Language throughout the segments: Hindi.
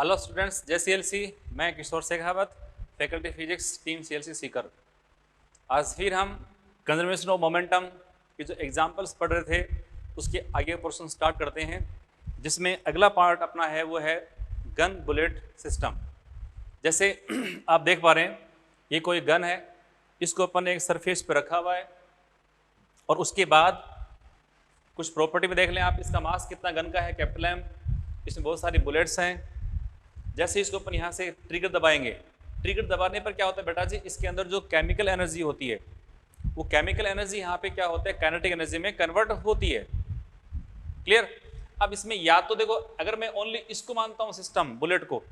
हेलो स्टूडेंट्स, जय CLC। मैं Kishore Shekhawat, faculty physics, team CLC Sikar. आज फिर हम कंजर्वेशन ऑफ मोमेंटम के जो एग्जाम्पल्स पढ़ रहे थे उसके आगे पोर्शन स्टार्ट करते हैं, जिसमें अगला पार्ट अपना है वो है गन बुलेट सिस्टम। जैसे आप देख पा रहे हैं ये कोई गन है, इसको अपन ने एक सरफेस पे रखा हुआ है और उसके बाद कुछ प्रॉपर्टी में देख लें आप। इसका मास कितना गन का है, कैपिटल M, इसमें बहुत सारी बुलेट्स हैं। जैसे इसको अपन यहाँ से ट्रिगर दबाएंगे, ट्रिगर दबाने पर क्या होता है बेटा जी, इसके अंदर जो केमिकल एनर्जी होती है वो केमिकल एनर्जी यहाँ पे क्या होता है, काइनेटिक एनर्जी में कन्वर्ट होती है। क्लियर। अब इसमें या तो देखो, अगर मैं ओनली इसको मानता हूँ सिस्टम, बुलेट को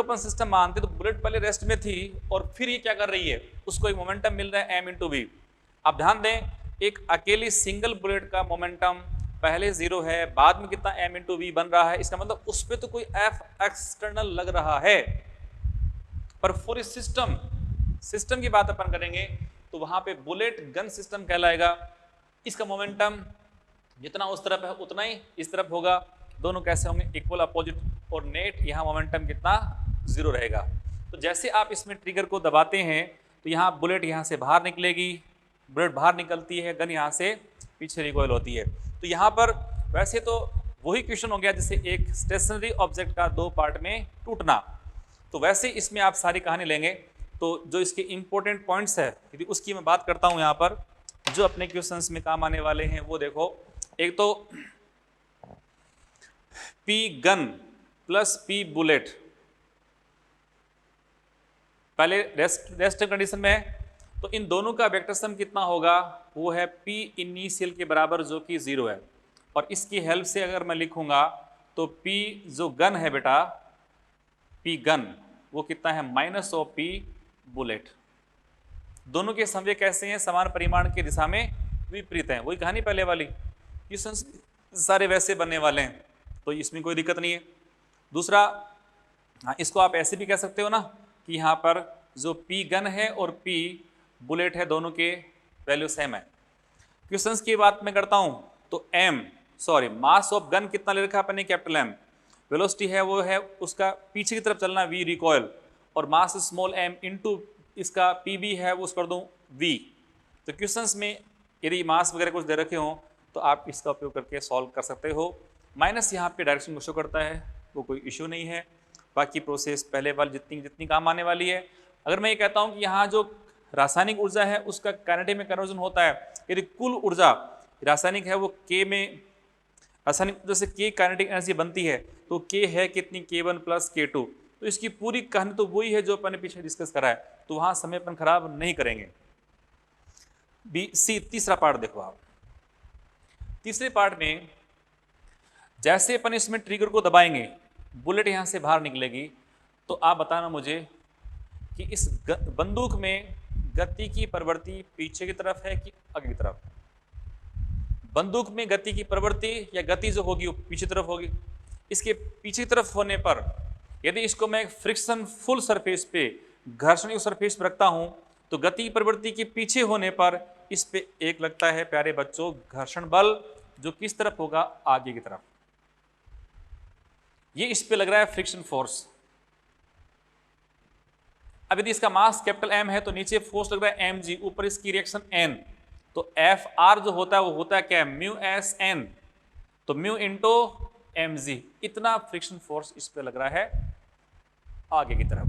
अपन सिस्टम मानते तो बुलेट पहले रेस्ट में थी और फिर ये क्या कर रही है, उसको एक मोमेंटम मिल रहा है m/v। आप ध्यान दें, एक अकेली सिंगल बुलेट का मोमेंटम पहले 0 है, बाद में कितना m/v बन रहा है। इसका मतलब उस पर तो कोई F एक्सटर्नल लग रहा है, पर पूरी सिस्टम की बात अपन करेंगे तो वहां पे बुलेट गन सिस्टम कहलाएगा। इसका मोमेंटम जितना उस तरफ है उतना ही इस तरफ होगा, दोनों कैसे होंगे, इक्वल अपोजिट, और नेट यहाँ मोमेंटम कितना 0 रहेगा। तो जैसे आप इसमें ट्रिगर को दबाते हैं तो यहाँ बुलेट यहाँ से बाहर निकलेगी, बुलेट बाहर निकलती है, गन यहाँ से पीछे रिकॉइल होती है। तो यहाँ पर वैसे तो वही क्वेश्चन हो गया जैसे एक स्टेशनरी ऑब्जेक्ट का 2 पार्ट में टूटना, तो वैसे इसमें आप सारी कहानी लेंगे तो जो इसके इंपॉर्टेंट पॉइंट्स है यदि उसकी मैं बात करता हूँ यहाँ पर, जो अपने क्वेश्चंस में काम आने वाले हैं वो देखो। एक तो P gun plus P bullet, पहले रेस्ट कंडीशन में है तो इन दोनों का वेक्टर सम कितना होगा, वो है P इनिशियल के बराबर जो कि 0 है। और इसकी हेल्प से अगर मैं लिखूंगा तो P जो गन है बेटा, P गन वो कितना है -P बुलेट। दोनों के संवेग कैसे हैं, समान परिमाण की दिशा में विपरीत हैं। वही कहानी पहले वाली, क्वेश्चन सारे वैसे बनने वाले हैं तो इसमें कोई दिक्कत नहीं है। दूसरा, हाँ, इसको आप ऐसे भी कह सकते हो ना कि यहाँ पर जो P गन है और P बुलेट है दोनों के वैल्यू सेम है। क्वेश्चंस की बात मैं करता हूँ तो मास ऑफ गन कितना ले रखा है अपने, कैपिटल M। वेलोसिटी है वो है उसका पीछे की तरफ चलना v रिकॉयल, और मास स्मॉल m इंटू इसका pb है वो कर दूँ v। तो क्वेश्चंस में यदि मास वगैरह कुछ दे रखे हों तो आप इसका उपयोग करके सॉल्व कर सकते हो। माइनस यहाँ पे डायरेक्शन को शो करता है, वो कोई इश्यू नहीं है। बाकी प्रोसेस पहले वाली जितनी काम आने वाली है। अगर मैं ये कहता हूँ कि यहाँ जो रासायनिक ऊर्जा है उसका काइनेटिक में कन्वर्जन होता है, यदि कुल ऊर्जा रासायनिक है वो K में, रासायनिक ऊर्जा से K काइनेटिक एनर्जी बनती है तो K है कितनी, K1 प्लस K2। तो इसकी पूरी कहानी तो वही है जो अपन ने पीछे डिस्कस करा है, तो वहां समय अपन खराब नहीं करेंगे। तीसरा पार्ट देखो आप। तीसरे पार्ट में जैसे अपन इसमें ट्रिगर को दबाएंगे बुलेट यहां से बाहर निकलेगी, तो आप बताना मुझे कि इस बंदूक में गति की प्रवृत्ति पीछे की तरफ है कि आगे की तरफ। बंदूक में गति की प्रवृत्ति या गति जो होगी वो पीछे तरफ होगी। इसके पीछे तरफ होने पर यदि इसको मैं फ्रिक्शन फुल सरफेस पे, घर्षण सरफेस पे रखता हूं तो गति प्रवृत्ति के पीछे होने पर इस पे एक लगता है प्यारे बच्चों घर्षण बल, जो किस तरफ होगा, आगे की तरफ। ये इस पे लग रहा है फ्रिक्शन फोर्स। अब यदि इसका मास कैपिटल M है तो नीचे फोर्स लग रहा है mg, ऊपर इसकी रिएक्शन n, तो Fr जो होता है वो होता है क्या, μSn, तो म्यू इंटू mg, इतना फ्रिक्शन फोर्स इस पे लग रहा है आगे की तरफ।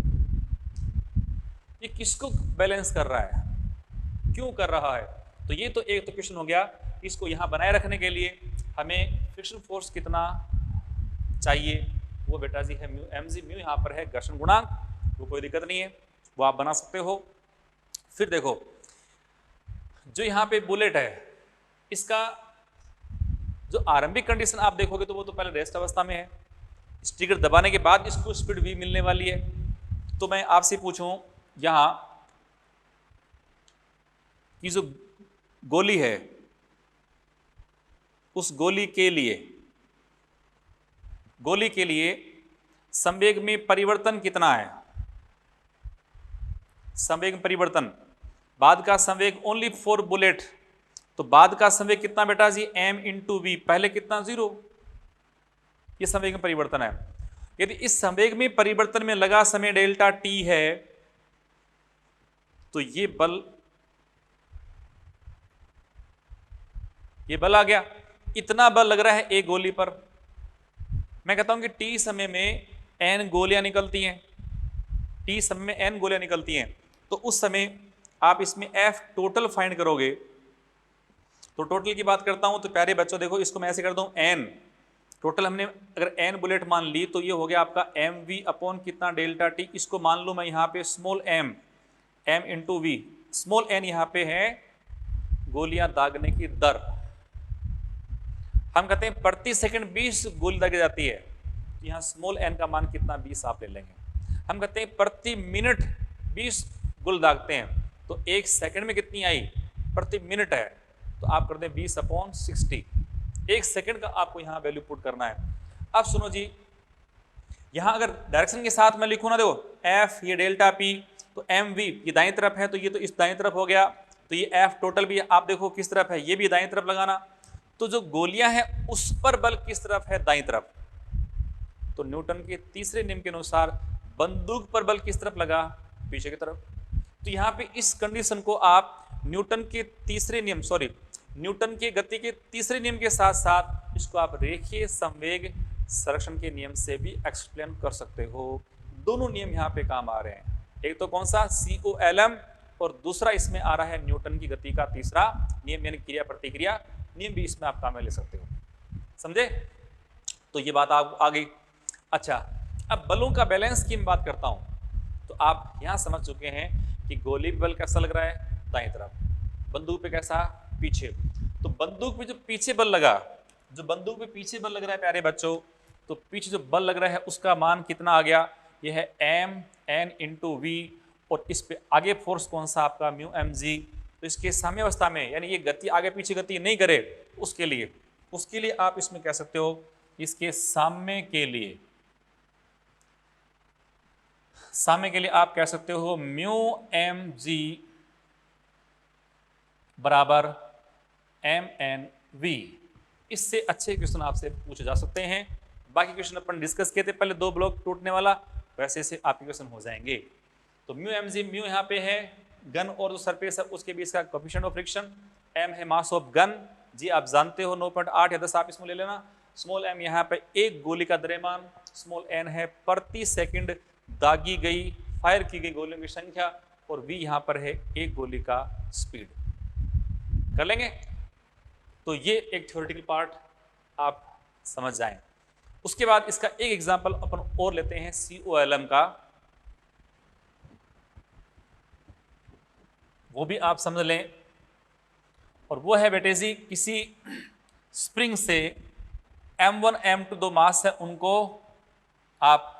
ये किसको बैलेंस कर रहा है, क्यों कर रहा है, तो ये तो एक तो क्वेश्चन हो गया। इसको यहां बनाए रखने के लिए हमें फ्रिक्शन फोर्स कितना चाहिए, वो बेटा जी है म्यू mg। म्यू यहां पर है घर्षण गुणांक, वो कोई दिक्कत नहीं है, वो आप बना सकते हो। फिर देखो जो यहाँ पे बुलेट है इसका जो आरंभिक कंडीशन आप देखोगे तो वो तो पहले रेस्ट अवस्था में है। ट्रिगर दबाने के बाद इसको स्पीड v मिलने वाली है। तो मैं आपसे पूछूं यहाँ कि जो गोली है उस गोली के लिए संवेग में परिवर्तन कितना है, संवेग में परिवर्तन, बाद का संवेग ओनली फॉर बुलेट, तो बाद का संवेग कितना बेटा जी m इंटू वी, पहले कितना 0, ये संवेग में परिवर्तन है। यदि इस संवेग में परिवर्तन में लगा समय डेल्टा टी है तो ये बल आ गया। इतना बल लग रहा है एक गोली पर। मैं कहता हूं कि टी समय में n गोलियां निकलती हैं, टी समय में n गोलियां निकलती हैं, तो उस समय आप इसमें F टोटल फाइंड करोगे। तो टोटल की बात करता हूं तो प्यारे बच्चों देखो, इसको मैं ऐसे कर दूं n टोटल, हमने अगर n बुलेट मान ली तो ये हो गया आपका mv अपॉन कितना डेल्टा टी। इसको मान लो मैं यहां पे small m into V, small n यहां पे है गोलियां दागने की दर। हम कहते हैं प्रति सेकंड 20 गोली दागी जाती है, तो यहां स्मॉल n का मान कितना 20 आप ले लेंगे। हम कहते हैं प्रति मिनट 20 गोली दागते हैं, तो एक सेकंड में कितनी आई, प्रति मिनट है, तो आप कर दें 20 अपॉन 60। एक सेकंड का आपको यहां वैल्यू पुट करना है। अब सुनो जी, यहां अगर डायरेक्शन के साथ मैं लिखूं ना, देखो F ये डेल्टा P, तो mv ये दाईं तरफ है, तो ये तो इस दाईं तरफ हो गया, तो ये F टोटल भी आप देखो किस तरफ है, ये भी दाईं तरफ लगाना। तो जो गोलियां हैं उस पर बल किस तरफ है, दाईं तरफ। तो न्यूटन के तीसरे नियम के अनुसार बंदूक पर बल किस तरफ लगा, पीछे की तरफ। तो यहां पे इस कंडीशन को आप न्यूटन के तीसरे नियम, सॉरी न्यूटन के गति के तीसरे नियम के साथ साथ इसको आप रेखीय संवेग संरक्षण के नियम से भी एक्सप्लेन कर सकते हो। दोनों नियम यहाँ पे काम आ रहे हैं, एक तो कौन सा COLM, और दूसरा इसमें आ रहा है न्यूटन की गति का तीसरा नियम यानी क्रिया प्रतिक्रिया नियम भी इसमें आप काम में ले सकते हो। समझे? तो ये बात आप आ गई। अच्छा, अब बलों का बैलेंस की मैं बात करता हूं, तो आप यहां समझ चुके हैं कि गोली पे बल कैसा लग रहा है, दाईं तरफ, बंदूक पे कैसा, पीछे। तो बंदूक पे जो पीछे बल लगा, जो बंदूक पे पीछे बल लग रहा है प्यारे बच्चों, तो पीछे जो बल लग रहा है उसका मान कितना आ गया, ये है mn इंटू वी, और इस पे आगे फोर्स कौन सा आपका म्यू mg। तो इसके साम्यावस्था में यानी ये गति आगे पीछे गति नहीं करे, उसके लिए आप इसमें कह सकते हो, इसके साम्य के लिए आप कह सकते हो म्यू mg बराबर mnv। इससे अच्छे क्वेश्चन आपसे पूछे जा सकते हैं। बाकी क्वेश्चन अपन डिस्कस किए थे पहले, 2 ब्लॉक टूटने वाला, वैसे से आपके क्वेश्चन हो जाएंगे। तो म्यू mg, म्यू यहाँ पे है गन और जो सरफेस है उसके बीच का कोएफिशिएंट ऑफ फ्रिक्शन, m है मास ऑफ गन, जी आप जानते हो 9.8 या 10 आप इसमें ले लेना। स्मॉल m यहाँ पे एक गोली का द्रव्यमान, स्मॉल n है प्रति सेकंड दागी गई फायर की गई गोलियों की संख्या, और v यहाँ पर है एक गोली का स्पीड। कर लेंगे? तो ये एक थ्योरेटिकल पार्ट आप समझ जाएं। उसके बाद इसका एक एग्जांपल अपन और लेते हैं COLM का, वो भी आप समझ लें। और वो है बेटे जी, किसी स्प्रिंग से M1 M2 दो मास है, उनको आप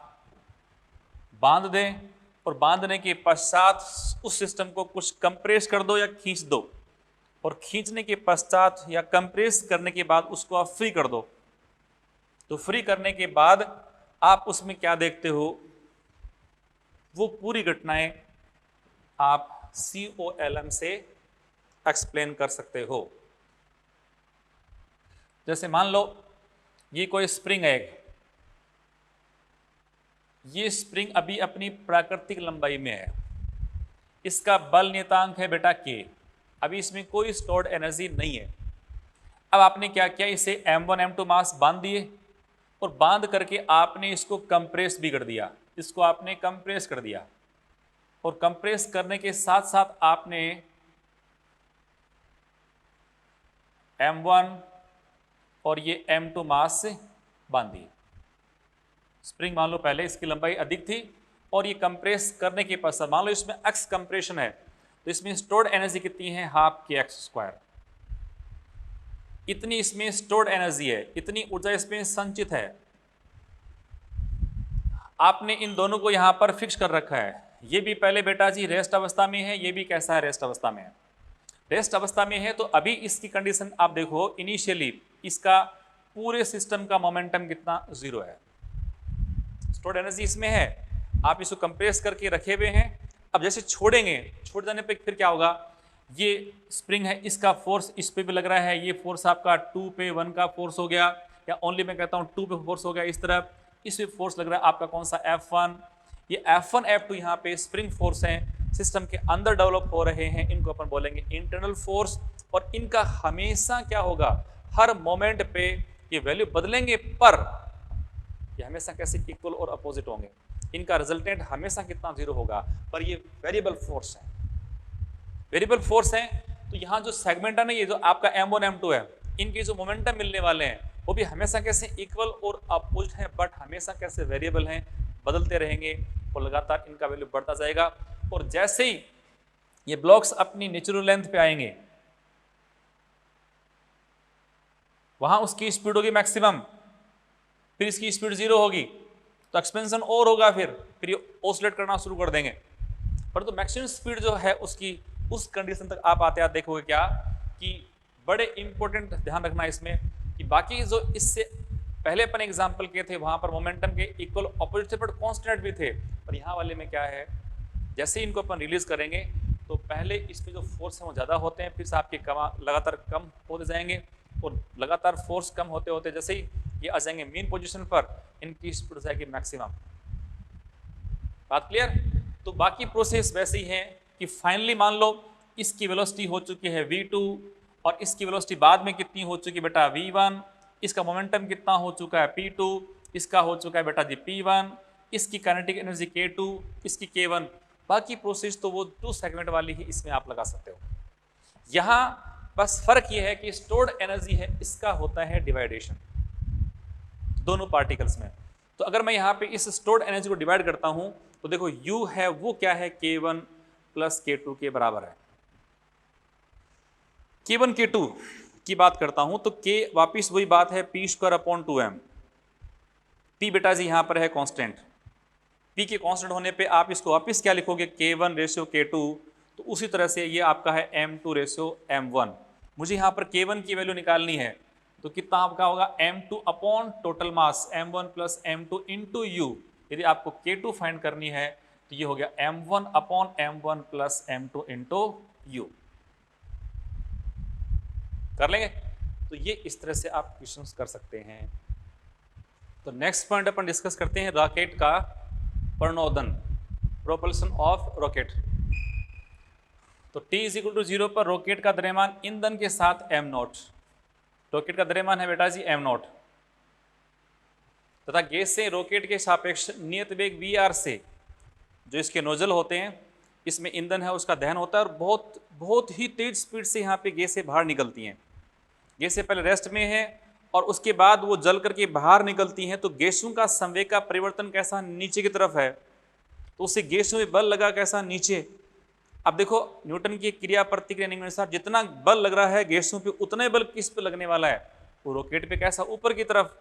बांध दें, और बांधने के पश्चात उस सिस्टम को कुछ कंप्रेस कर दो या खींच दो, और खींचने के पश्चात या कंप्रेस करने के बाद उसको आप फ्री कर दो। तो फ्री करने के बाद आप उसमें क्या देखते हो, वो पूरी घटनाएं आप COLM से एक्सप्लेन कर सकते हो। जैसे मान लो ये कोई स्प्रिंग है, ये स्प्रिंग अभी अपनी प्राकृतिक लंबाई में है, इसका बल नियतांक है बेटा K, अभी इसमें कोई स्टोर्ड एनर्जी नहीं है। अब आपने क्या किया, इसे M1 M2 मास बांध दिए, और बांध करके आपने इसको कंप्रेस भी कर दिया, इसको आपने कंप्रेस कर दिया, और कंप्रेस करने के साथ साथ आपने M1 और ये M2 मास से बांध दिए। स्प्रिंग मान लो पहले इसकी लंबाई अधिक थी, और ये कंप्रेस करने के पश्चात मान लो इसमें x कंप्रेशन है, तो इसमें स्टोर्ड एनर्जी कितनी है, हाफ kx²। इतनी इसमें स्टोर्ड एनर्जी है, इतनी ऊर्जा इसमें संचित है। आपने इन दोनों को यहां पर फिक्स कर रखा है। ये भी पहले बेटा जी रेस्ट अवस्था में है, ये भी कैसा है, रेस्ट अवस्था में है। रेस्ट अवस्था में है तो अभी इसकी कंडीशन आप देखो, इनिशियली इसका पूरे सिस्टम का मोमेंटम कितना, 0 है, स्टोर्ड एनर्जी इसमें है, आप इसको कंप्रेस करके रखे हुए हैं। अब जैसे छोड़ेंगे, छोड़ जाने पे फिर क्या होगा, ये स्प्रिंग है, इसका फोर्स इस पे भी लग रहा है, ये फोर्स आपका 2 पे 1 का फोर्स हो गया, या ओनली मैं कहता हूँ 2 पे फोर्स हो गया इस तरफ, इसमें फोर्स लग रहा है आपका कौन सा F1, ये F1 F2 यहाँ पे स्प्रिंग फोर्स हैं, सिस्टम के अंदर डेवलप हो रहे हैं, इनको अपन बोलेंगे इंटरनल फोर्स। और इनका हमेशा क्या होगा, हर मोमेंट पे ये वैल्यू बदलेंगे, पर ये हमेशा कैसे इक्वल और अपोजिट होंगे, इनका रिजल्टेंट हमेशा कितना जीरो होगा, पर ये वेरिएबल फोर्स है, वेरिएबल फोर्स है। तो यहाँ जो सेगमेंट है ना, ये जो आपका M1 M2 है, इनके जो मोमेंटम मिलने वाले हैं वो भी हमेशा कैसे इक्वल और अपोजिट हैं, बट हमेशा कैसे वेरिएबल हैं, बदलते रहेंगे और लगातार इनका वैल्यू बढ़ता जाएगा। और जैसे ही ये ब्लॉक्स अपनी नेचुरल लेंथ पे आएंगे, वहां उसकी स्पीड होगी मैक्सिमम, फिर इसकी स्पीड जीरो होगी, तो एक्सपेंशन और होगा, फिर ये ऑसिलेट करना शुरू कर देंगे। परंतु मैक्सिमम स्पीड जो है उसकी उस कंडीशन तक आप आते देखोगे क्या कि बड़े इंपॉर्टेंट ध्यान रखना इसमें कि बाकी जो इससे पहले अपन एग्जांपल के थे वहां पर मोमेंटम के इक्वल ऑपोजिट थे, बट कांस्टेंट भी थे। पर यहाँ वाले में क्या है, जैसे ही इनको अपन रिलीज करेंगे तो पहले इस पे जो फोर्स है वो ज़्यादा होते हैं, फिर से आपके लगातार कम होते जाएंगे, और लगातार फोर्स कम होते होते जैसे ही ये आ जाएंगे मेन पोजीशन पर, इनकी स्पीड जाएगी मैक्सिमम। बात क्लियर? तो बाकी प्रोसेस वैसे ही है कि फाइनली मान लो इसकी वेलोसिटी हो चुकी है v2 और इसकी वेलोसिटी बाद में कितनी हो चुकी है बेटा v1, इसका मोमेंटम कितना हो चुका है p2, इसका हो चुका है बेटा जी p1, इसकी काइनेटिक एनर्जी k2, इसकी k1। बाकी प्रोसेस तो वो 2 सेगमेंट वाली ही इसमें आप लगा सकते हो। यहाँ बस फर्क ये है कि स्टोर्ड एनर्जी है इसका होता है डिवाइडेशन दोनों पार्टिकल्स में। तो अगर मैं यहाँ पे इस स्टोर्ड एनर्जी को डिवाइड करता हूँ तो देखो U है वो क्या है, k1 प्लस k2 के बराबर है। k1 k2 की बात करता हूँ तो k वापिस वही बात है p²/2m। p बेटा जी यहाँ पर है कांस्टेंट, p के कांस्टेंट होने पे आप इसको वापिस क्या लिखोगे, k1 रेशियो k2। तो उसी तरह से ये आपका है m2 रेशियो m1। मुझे यहाँ पर k1 की वैल्यू निकालनी है तो कितना आपका होगा, m2 upon total mass m1 plus m2 into u। यदि आपको k2 फाइंड करनी है तो ये हो गया m1 upon m1 plus m2 into u। कर लेंगे? तो ये इस तरह से आप क्वेश्चंस कर सकते हैं। तो नेक्स्ट पॉइंट अपन डिस्कस करते हैं रॉकेट का प्रणोदन, प्रोपल्शन ऑफ रॉकेट। तो t = 0 पर रॉकेट का द्रव्यमान ईंधन के साथ m0, रॉकेट का द्रव्यमान है बेटा जी m0, तथा गैस से रॉकेट के सापेक्ष नियत वेग v से जो इसके नोजल होते हैं, इसमें ईंधन है उसका दहन होता है और बहुत बहुत ही तेज स्पीड से यहाँ पे गैसें बाहर निकलती हैं। गैसें पहले रेस्ट में है और उसके बाद वो जल करके बाहर निकलती हैं। तो गैसों का संवेग का परिवर्तन कैसा, नीचे की तरफ है, तो उससे गैसों में बल लगा कैसा, नीचे। अब देखो न्यूटन की क्रिया प्रतिक्रिया नियम के अनुसार जितना बल लग रहा है गैसों पे, उतना ही बल किस पे लगने वाला है, वो रॉकेट पे कैसा, ऊपर की तरफ।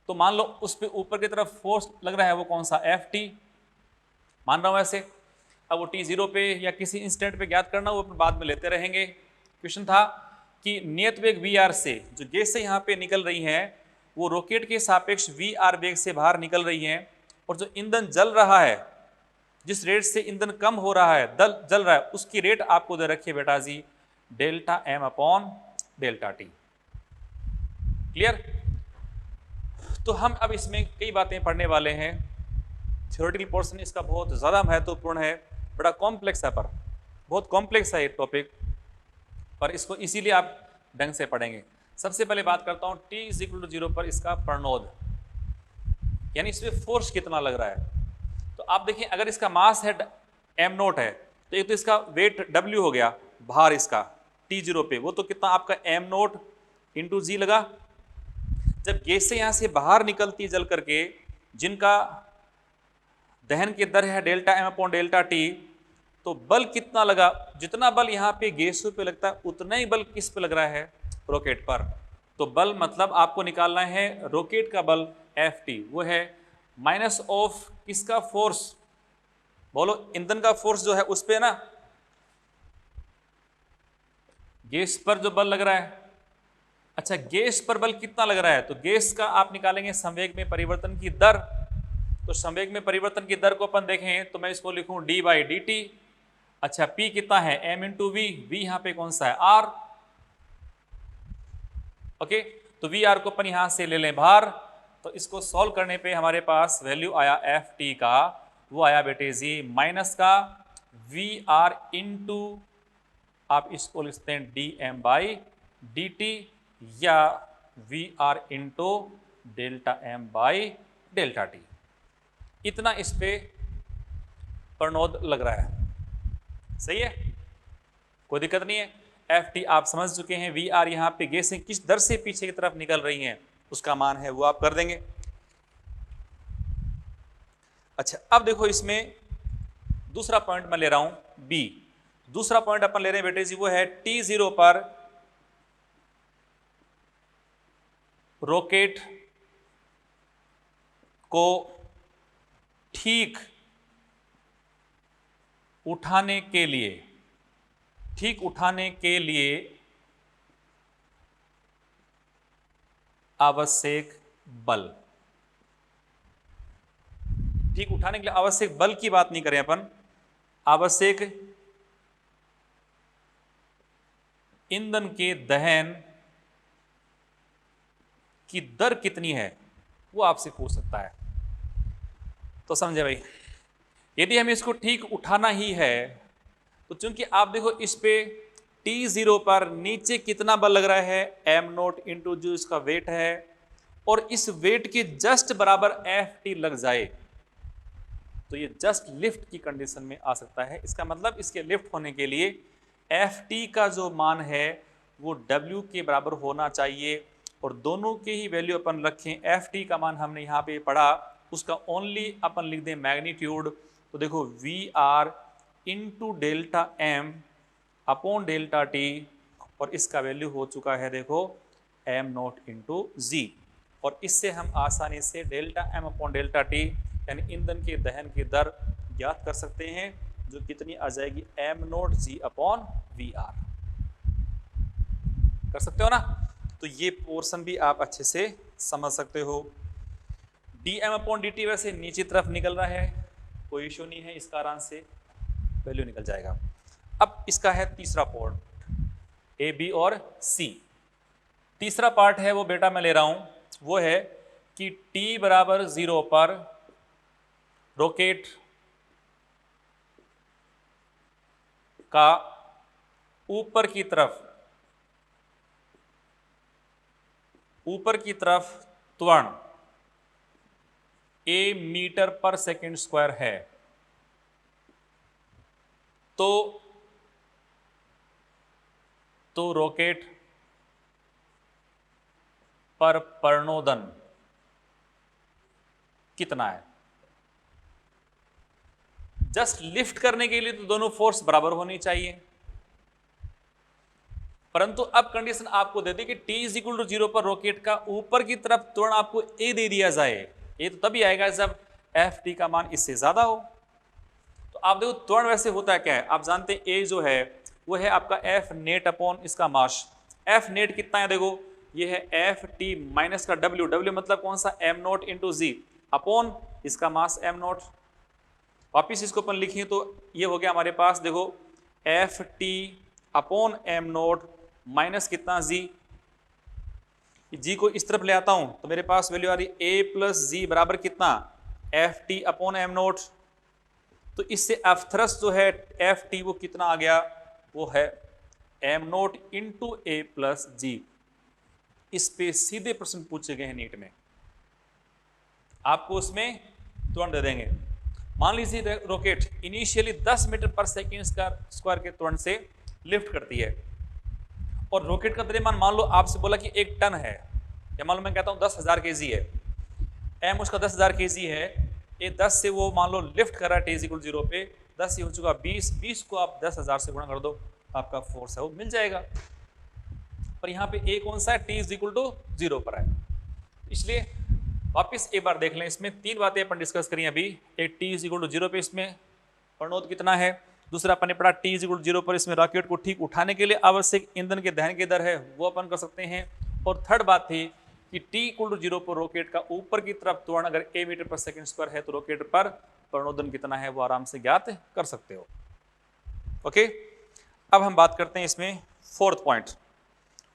तो मान लो उस पे ऊपर की तरफ फोर्स लग रहा है वो कौन सा, Ft मान रहा हूँ ऐसे। अब वो t0 पे या किसी इंस्टेंट पे ज्ञात करना, वो अपन बाद में लेते रहेंगे। क्वेश्चन था कि नियत वेग v से जो गैस से यहाँ पे निकल रही है वो रॉकेट के सापेक्ष v वेग से बाहर निकल रही है, और जो ईंधन जल रहा है, जिस रेट से ईंधन कम हो रहा है, जल रहा है, उसकी रेट आपको दे रखी है बेटा जी ΔM/ΔT। क्लियर? तो हम अब इसमें कई बातें पढ़ने वाले हैं। थ्योरेटिकल पोर्शन इसका बहुत ज़्यादा महत्वपूर्ण है, बड़ा कॉम्प्लेक्स है, पर बहुत कॉम्प्लेक्स है ये टॉपिक, पर इसको इसीलिए आप ढंग से पढ़ेंगे। सबसे पहले बात करता हूँ t = 0 पर इसका प्रणोद, यानी इसमें फोर्स कितना लग रहा है। तो आप देखिए अगर इसका मास है m0 है तो एक तो इसका वेट w हो गया, भार इसका t0 पे, वो तो कितना आपका m0 इंटू g लगा। जब गैस से यहाँ से बाहर निकलती है जल करके, जिनका दहन की दर है ΔM/ΔT, तो बल कितना लगा, जितना बल यहाँ पे गैसों पे लगता है उतना ही बल किस पे लग रहा है, रॉकेट पर। तो बल मतलब आपको निकालना है रॉकेट का बल Ft, वो है माइनस ऑफ किसका फोर्स, बोलो ईंधन का फोर्स जो है उस पे ना, गैस पर जो बल लग रहा है। अच्छा, गैस पर बल कितना लग रहा है, तो गैस का आप निकालेंगे संवेग में परिवर्तन की दर। तो संवेग में परिवर्तन की दर को अपन देखें तो मैं इसको लिखूं d/dt। अच्छा, p कितना है, m × v, v यहाँ पे कौन सा है, r। ओके, तो v r को अपन यहां से ले लें भार, तो इसको सॉल्व करने पे हमारे पास वैल्यू आया एफ टी का, वो आया बेटे जी माइनस का वी आर इंटू, आप इसको लिखते हैं D M by D T, या V R into delta M by delta T. इतना इस पे प्रणोद लग रहा है, सही है, कोई दिक्कत नहीं है। एफ टी आप समझ चुके हैं, वी आर यहाँ पे गैसें किस दर से पीछे की तरफ निकल रही हैं उसका मान है वो आप कर देंगे। अच्छा अब देखो इसमें दूसरा पॉइंट मैं ले रहा हूं बी। दूसरा पॉइंट अपन ले रहे हैं बेटे जी, वो है टी जीरो पर रॉकेट को ठीक उठाने के लिए आवश्यक बल। ठीक उठाने के लिए आवश्यक बल की बात नहीं करें अपन, आवश्यक ईंधन के दहन की दर कितनी है वो आपसे पूछ सकता है। तो समझे भाई, यदि हमें इसको ठीक उठाना ही है तो चूंकि आप देखो इस पे T0 पर नीचे कितना बल लग रहा है, m नोट इंटू जो इसका वेट है, और इस वेट के जस्ट बराबर Ft लग जाए तो ये जस्ट लिफ्ट की कंडीशन में आ सकता है। इसका मतलब इसके लिफ्ट होने के लिए Ft का जो मान है वो W के बराबर होना चाहिए, और दोनों के ही वैल्यू अपन रखें। Ft का मान हमने यहाँ पे पढ़ा, उसका ओनली अपन लिख दें मैग्नीट्यूड। तो देखो V R into delta M upon delta T, और इसका वैल्यू हो चुका है देखो एम नॉट इंटू जी, और इससे हम आसानी से delta M upon delta T यानी ईंधन के दहन की दर ज्ञात कर सकते हैं, जो कितनी आ जाएगी M naught G upon V R. कर सकते हो ना? तो ये पोर्शन भी आप अच्छे से समझ सकते हो। D M upon D T वैसे नीचे तरफ निकल रहा है, कोई इशू नहीं है, इसका आराम से वैल्यू निकल जाएगा। अब इसका है तीसरा पार्ट ए बी और सी। तीसरा पार्ट है वो बेटा मैं ले रहा हूं, वो है कि t बराबर 0 पर रॉकेट का ऊपर की तरफ त्वरण a मीटर पर सेकंड स्क्वायर है, तो रॉकेट पर प्रणोदन कितना है। जस्ट लिफ्ट करने के लिए तो दोनों फोर्स बराबर होनी चाहिए, परंतु अब कंडीशन आपको दे दी कि t इज इक्वल टू 0 पर रॉकेट का ऊपर की तरफ त्वरण आपको a दे दिया जाए। ये तो तभी आएगा जब ft का मान इससे ज्यादा हो। तो आप देखो त्वरण वैसे होता क्या है, आप जानते हैं a जो है वो है आपका f नेट अपॉन इसका मास। f नेट कितना है देखो, ये है एफ टी माइनस का डब्ल्यू, डब्ल्यू मतलब कौन सा एम नोट इंटू जी अपॉन इसका मास एम नोट। वापिस इसको अपन लिखिए तो ये हो गया हमारे पास देखो F T upon M naught minus कितना जी, जी को इस तरफ ले आता हूं तो मेरे पास वैल्यू आ रही ए प्लस जी बराबर कितना F T upon M naught. तो इससे एफ थ्रस्ट जो है एफ टी वो कितना आ गया, वो है एम नोट इंटू ए प्लस जी। इस पे सीधे प्रश्न पूछे गए हैं नीट में, आपको उसमें त्वरण दे देंगे। मान लीजिए रॉकेट इनिशियली 10 मीटर पर सेकेंड स्क्वायर के त्वरण से लिफ्ट करती है, और रॉकेट का द्रव्यमान मान लो आपसे बोला कि 1 टन है, या मान लो मैं कहता हूं 10,000 केजी है, एम उसका 10,000 केजी है, ये 10 से वो मान लो लिफ्ट कर रहा है टी इक्वल 0 पे, 10 से हो चुका 20, 20 को आप 10,000 से गुणा कर दो, आपका फोर्स है वो मिल जाएगा। पर यहाँ पे a कौन सा है, t इज इक्वल टू 0 पर है। इसलिए वापस एक बार देख लें, इसमें 3 बातें अपन डिस्कस करी अभी। एक t इज इक्वल टू 0 पे इसमें प्रणोद कितना है, दूसरा अपन ने पढ़ा t इज इक्वल टू 0 पर इसमें रॉकेट को ठीक उठाने के लिए आवश्यक ईंधन के दहन की दर है वो अपन कर सकते हैं। और थर्ड बात थी कि t इक्वल टू 0 पर रॉकेट का ऊपर की तरफ त्वरण अगर a मीटर पर सेकंड स्क्वायर है तो रॉकेट पर प्रणोदन कितना है वो आराम से ज्ञात कर सकते हो। ओके, अब हम बात करते हैं इसमें फोर्थ पॉइंट।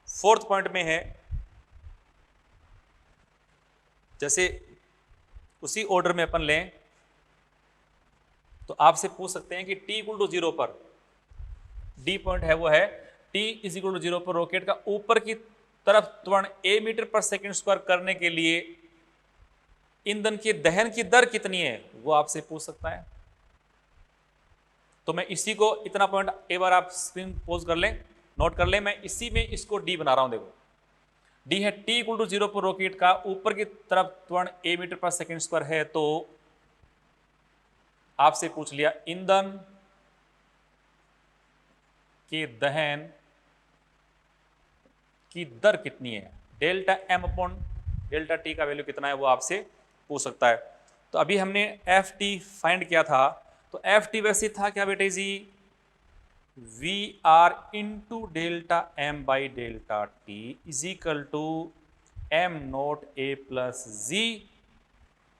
फोर्थ पॉइंट में है जैसे उसी ऑर्डर में अपन लें तो आपसे पूछ सकते हैं कि t इक्वल टू 0 पर डी पॉइंट है वो है t इज इक्वल टू 0 पर रॉकेट का ऊपर की तरफ त्वरण a मीटर पर सेकंड स्क्वायर करने के लिए ईंधन की दहन की दर कितनी है वो आपसे पूछ सकता है। तो मैं इसी को इतना पॉइंट एक बार आप स्क्रीन पोज कर लें, नोट कर लें, मैं इसी में इसको डी बना रहा हूं। देखो डी है t इक्वल टू 0 पर रॉकेट का ऊपर की तरफ त्वरण a मीटर पर सेकंड स्क्वायर है, तो आपसे पूछ लिया ईंधन के दहन की दर कितनी है, delta m upon delta t का वैल्यू कितना है वो आपसे पूछ सकता है। तो अभी हमने एफ टी फाइंड किया था, तो एफ टी वैसे था क्या बेटे जी, V R into delta M by delta T is equal to M naught A plus G.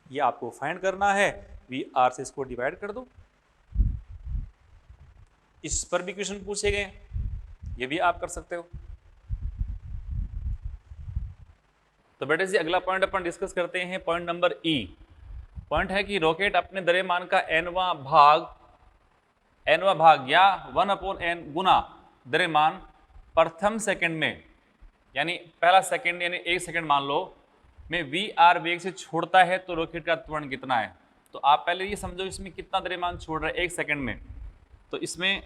ये आपको फाइंड करना है, वी आर से इसको डिवाइड कर दो। इस पर भी क्वेश्चन पूछे गए, ये भी आप कर सकते हो। तो बेटे जी अगला पॉइंट अपन डिस्कस करते हैं, पॉइंट नंबर ई। पॉइंट है कि रॉकेट अपने द्रव्यमान का एनवा भाग या 1/n गुना द्रव्यमान प्रथम सेकंड में, यानी पहला सेकंड यानी 1 सेकंड मान लो, में वी आर वेग से छोड़ता है तो रॉकेट का त्वरण कितना है। तो आप पहले ये समझो इसमें कितना द्रव्यमान छोड़ रहा है 1 सेकंड में, तो इसमें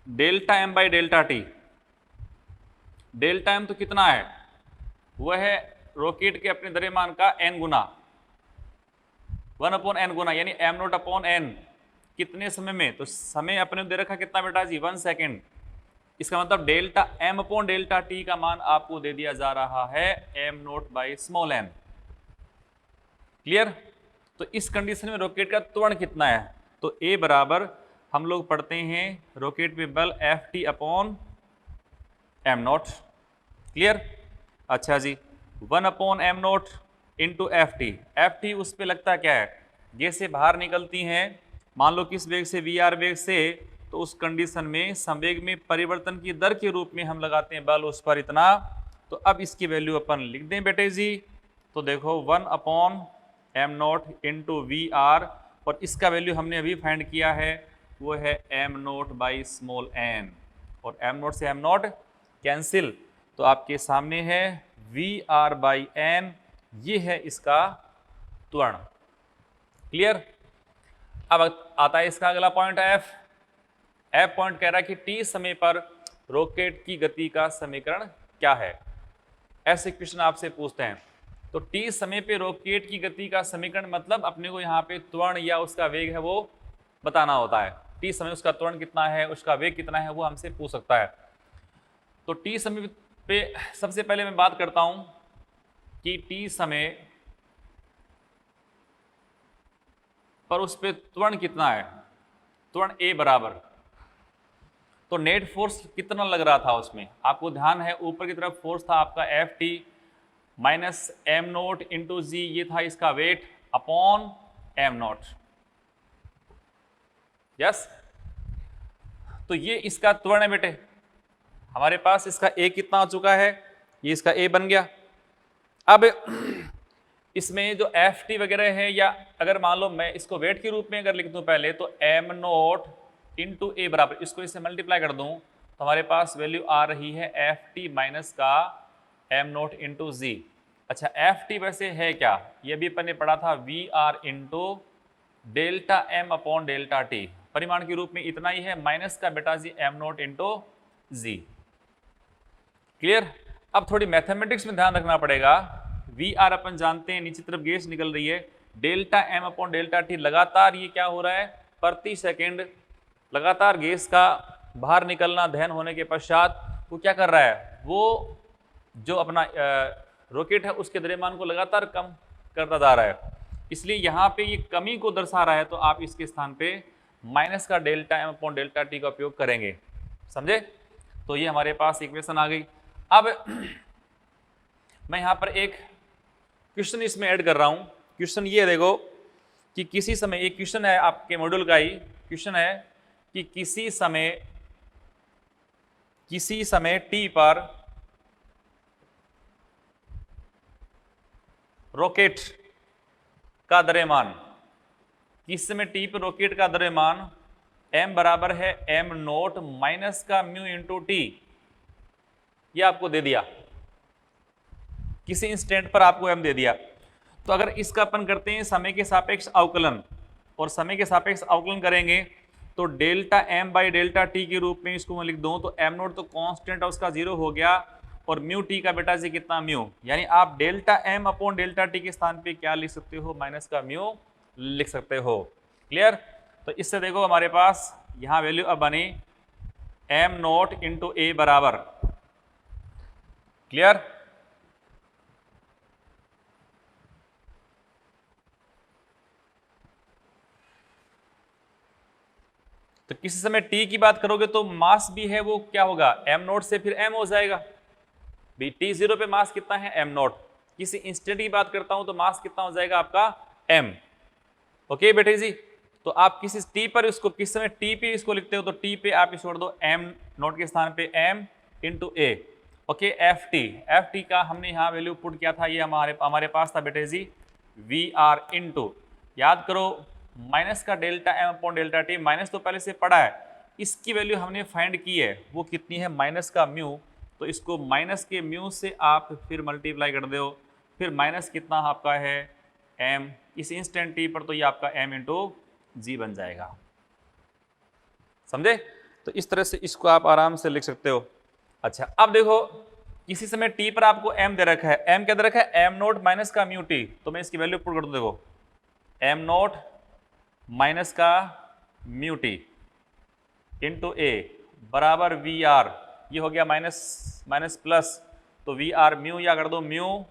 delta M by delta T, delta M तो कितना है, वह है रॉकेट के अपने द्रव्यमान का n गुना 1/n गुना, यानी m नॉट अपॉन n कितने समय में, तो समय अपने दे रखा कितना बेटा जी 1 सेकेंड। इसका मतलब delta m upon delta t का मान आपको दे दिया जा रहा है m not by small n। Clear. तो इस कंडीशन में रॉकेट का त्वरण कितना है, तो a बराबर हम लोग पढ़ते हैं रॉकेट पे बल F T upon am not. Clear. अच्छा जी 1/m0 इंटू एफ टी उस पे लगता क्या है, गैसें बाहर निकलती हैं, मान लो किस वेग से, वी आर वेग से, तो उस कंडीशन में संवेग में परिवर्तन की दर के रूप में हम लगाते हैं बल उस पर इतना। तो अब इसकी वैल्यू अपन लिख दें बेटे जी, तो देखो 1/m0 इंटू वी आर, और इसका वैल्यू हमने अभी फाइंड किया है वो है m0 बाई स्मॉल n, और m0 से m0 कैंसिल, तो आपके सामने है वी आर बाई एन, ये है इसका त्वरण। क्लियर। अब आता है इसका अगला पॉइंट एफ पॉइंट कह रहा है कि टी समय पर रॉकेट की गति का समीकरण क्या है। ऐसे क्वेश्चन आपसे पूछते हैं, तो टी समय पे रॉकेट की गति का समीकरण मतलब अपने को यहाँ पे त्वरण या उसका वेग है वो बताना होता है। टी समय उसका त्वरण कितना है, उसका वेग कितना है, वो हमसे पूछ सकता है। तो टी समय पे सबसे पहले मैं बात करता हूं कि टी समय पर उस पे त्वरण कितना है, त्वरण ए बराबर, तो नेट फोर्स कितना लग रहा था उसमें, आपको ध्यान है ऊपर की तरफ फोर्स था आपका F T minus M naught into G, ये था इसका weight upon M naught. Yes, तो ये इसका त्वरण है बेटे, हमारे पास इसका ए कितना आ चुका है, ये इसका ए बन गया। अब इसमें जो एफ टी वगैरह है, या अगर मान लो मैं इसको वेट के रूप में अगर लिख दूं पहले, तो एम नोट इंटू ए बराबर, इसको इससे मल्टीप्लाई कर दूं तो हमारे पास वैल्यू आ रही है एफ टी माइनस का एम नोट इंटू जी। अच्छा एफ टी वैसे है क्या, ये भी अपन ने पढ़ा था V R into delta M upon delta T, परिमाण के रूप में इतना ही है, माइनस का बेटा जी एम नोट इंटू जी। क्लियर। अब थोड़ी मैथमेटिक्स में ध्यान रखना पड़ेगा, वी आर अपन जानते हैं नीचे तरफ गैस निकल रही है, delta M upon delta T लगातार ये क्या हो रहा है, प्रति सेकेंड लगातार गैस का बाहर निकलना, दहन होने के पश्चात वो क्या कर रहा है, वो जो अपना रॉकेट है उसके द्रव्यमान को लगातार कम करता जा रहा है, इसलिए यहाँ पे ये कमी को दर्शा रहा है, तो आप इसके स्थान पे माइनस का delta M upon delta T का उपयोग करेंगे। समझे। तो ये हमारे पास इक्वेशन आ गई। अब मैं यहाँ पर एक क्वेश्चन इसमें ऐड कर रहा हूँ। क्वेश्चन ये देखो कि किसी समय, एक क्वेश्चन है आपके मॉड्यूल का ही क्वेश्चन है कि किसी समय टी पर रॉकेट का द्रव्यमान, किस समय टी पर रॉकेट का द्रव्यमान m बराबर है m नोट माइनस का म्यू इंटू टी, ये आपको दे दिया, किसी इंस्टेंट पर आपको m दे दिया। तो अगर इसका अपन करते हैं समय के सापेक्ष अवकलन, और समय के सापेक्ष अवकलन करेंगे तो delta m by delta T के रूप में इसको मैं लिख दूं तो m नोट तो कांस्टेंट है उसका 0 हो गया, और म्यू टी का बेटा जी कितना म्यू, यानी आप delta m upon delta T के स्थान पे क्या लिख सकते हो, माइनस का म्यू लिख सकते हो। क्लियर? तो इससे देखो हमारे पास यहां वैल्यू अब बनी m नोट इंटू ए बराबर, क्लियर? तो किसी समय t की बात करोगे तो मास भी है वो क्या होगा, m नोट से फिर m हो जाएगा। भी t0 पे मास कितना है m नोट, किसी इंस्टेंट की बात करता हूं तो मास कितना हो जाएगा आपका m। ओके बेटे जी, तो आप किसी t पर इसको किस समय t पे इसको लिखते हो तो t पे आप छोड़ दो m नोट के स्थान पे m इंटू ए। ओके, एफ टी का हमने यहाँ वैल्यू पुट किया था, ये हमारे पास था बेटे जी वी आर इंटू, याद करो माइनस का delta M upon delta T, minus तो पहले से पड़ा है, इसकी वैल्यू हमने फाइंड की है, वो कितनी है माइनस का म्यू, तो इसको माइनस के म्यू से आप फिर मल्टीप्लाई कर दो, फिर माइनस कितना आपका है एम, इस इंस्टेंट टी पर तो ये आपका एम इंटू जी बन जाएगा। समझे? तो इस तरह से इसको आप आराम से लिख सकते हो। अच्छा, अब देखो किसी समय t पर आपको m दे रखा है, m क्या दे रखा है m नोट माइनस का म्यू टी, तो मैं इसकी वैल्यू पुट कर दूं, देखो m नोट माइनस का म्यू टी इंटू ए बराबर वी आर, ये हो गया माइनस माइनस प्लस, तो वी आर म्यू या कर दो म्यू